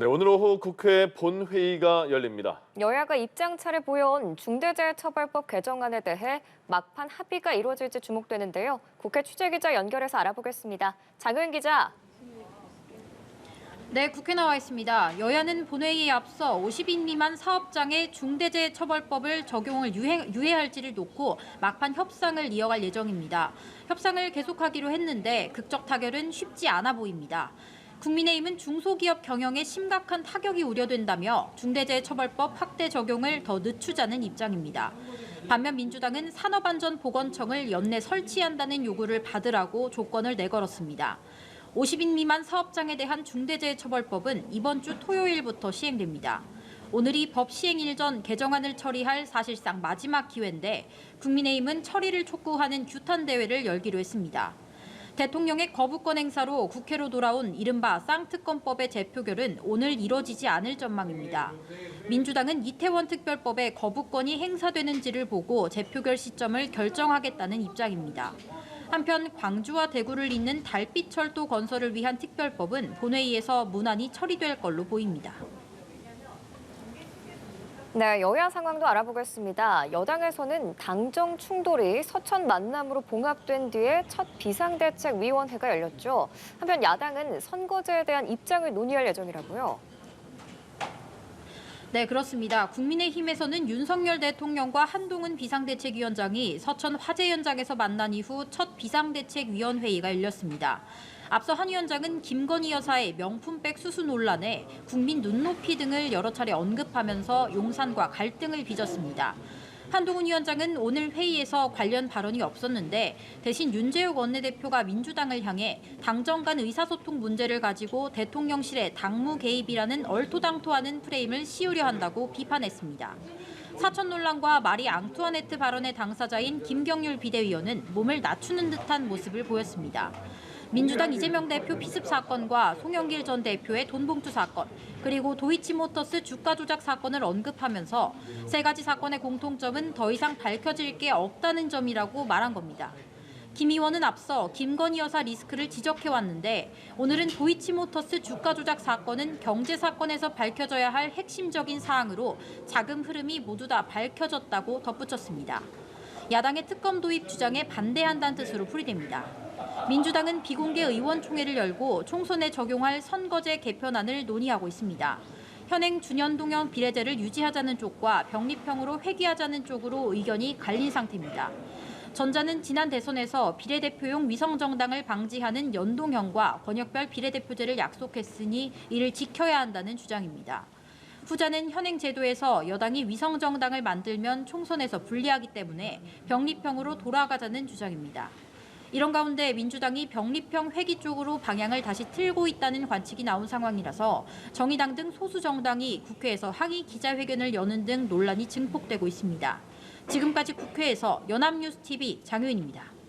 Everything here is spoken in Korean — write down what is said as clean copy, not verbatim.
네, 오늘 오후 국회 본회의가 열립니다. 여야가 입장차를 보여온 중대재해처벌법 개정안에 대해 막판 합의가 이루어질지 주목되는데요. 국회 취재기자 연결해서 알아보겠습니다. 장은 기자. 네, 국회 나와 있습니다. 여야는 본회의에 앞서 50인 미만 사업장에 중대재해처벌법을 적용을 유예할지를 놓고 막판 협상을 이어갈 예정입니다. 협상을 계속하기로 했는데 극적 타결은 쉽지 않아 보입니다. 국민의힘은 중소기업 경영에 심각한 타격이 우려된다며 중대재해처벌법 확대 적용을 더 늦추자는 입장입니다. 반면 민주당은 산업안전보건청을 연내 설치한다는 요구를 받으라고 조건을 내걸었습니다. 50인 미만 사업장에 대한 중대재해처벌법은 이번 주 토요일부터 시행됩니다. 오늘이 법 시행일 전 개정안을 처리할 사실상 마지막 기회인데 국민의힘은 처리를 촉구하는 규탄 대회를 열기로 했습니다. 대통령의 거부권 행사로 국회로 돌아온 이른바 쌍특검법의 재표결은 오늘 이뤄지지 않을 전망입니다. 민주당은 이태원 특별법의 거부권이 행사되는지를 보고 재표결 시점을 결정하겠다는 입장입니다. 한편 광주와 대구를 잇는 달빛철도 건설을 위한 특별법은 본회의에서 무난히 처리될 걸로 보입니다. 네, 여야 상황도 알아보겠습니다. 여당에서는 당정 충돌이 서천 만남으로 봉합된 뒤에 첫 비상대책위원회가 열렸죠. 한편 야당은 선거제에 대한 입장을 논의할 예정이라고요. 네, 그렇습니다. 국민의힘에서는 윤석열 대통령과 한동훈 비상대책위원장이 서천 화재 현장에서 만난 이후 첫 비상대책위원회의가 열렸습니다. 앞서 한 위원장은 김건희 여사의 명품백 수수 논란에 국민 눈높이 등을 여러 차례 언급하면서 용산과 갈등을 빚었습니다. 한동훈 위원장은 오늘 회의에서 관련 발언이 없었는데 대신 윤재욱 원내대표가 민주당을 향해 당정 간 의사소통 문제를 가지고 대통령실의 당무 개입이라는 얼토당토하는 프레임을 씌우려 한다고 비판했습니다. 사천 논란과 마리 앙투아네트 발언의 당사자인 김경률 비대위원은 몸을 낮추는 듯한 모습을 보였습니다. 민주당 이재명 대표 피습 사건과 송영길 전 대표의 돈봉투 사건, 그리고 도이치모터스 주가 조작 사건을 언급하면서 세 가지 사건의 공통점은 더 이상 밝혀질 게 없다는 점이라고 말한 겁니다. 김 의원은 앞서 김건희 여사 리스크를 지적해왔는데 오늘은 도이치모터스 주가 조작 사건은 경제 사건에서 밝혀져야 할 핵심적인 사항으로 자금 흐름이 모두 다 밝혀졌다고 덧붙였습니다. 야당의 특검 도입 주장에 반대한다는 뜻으로 풀이됩니다. 민주당은 비공개 의원총회를 열고 총선에 적용할 선거제 개편안을 논의하고 있습니다. 현행 준연동형 비례제를 유지하자는 쪽과 병립형으로 회귀하자는 쪽으로 의견이 갈린 상태입니다. 전자는 지난 대선에서 비례대표용 위성정당을 방지하는 연동형과 권역별 비례대표제를 약속했으니 이를 지켜야 한다는 주장입니다. 후자는 현행 제도에서 여당이 위성정당을 만들면 총선에서 불리하기 때문에 병립형으로 돌아가자는 주장입니다. 이런 가운데 민주당이 병립형 회귀 쪽으로 방향을 다시 틀고 있다는 관측이 나온 상황이라서 정의당 등 소수 정당이 국회에서 항의 기자회견을 여는 등 논란이 증폭되고 있습니다. 지금까지 국회에서 연합뉴스TV 장효인입니다.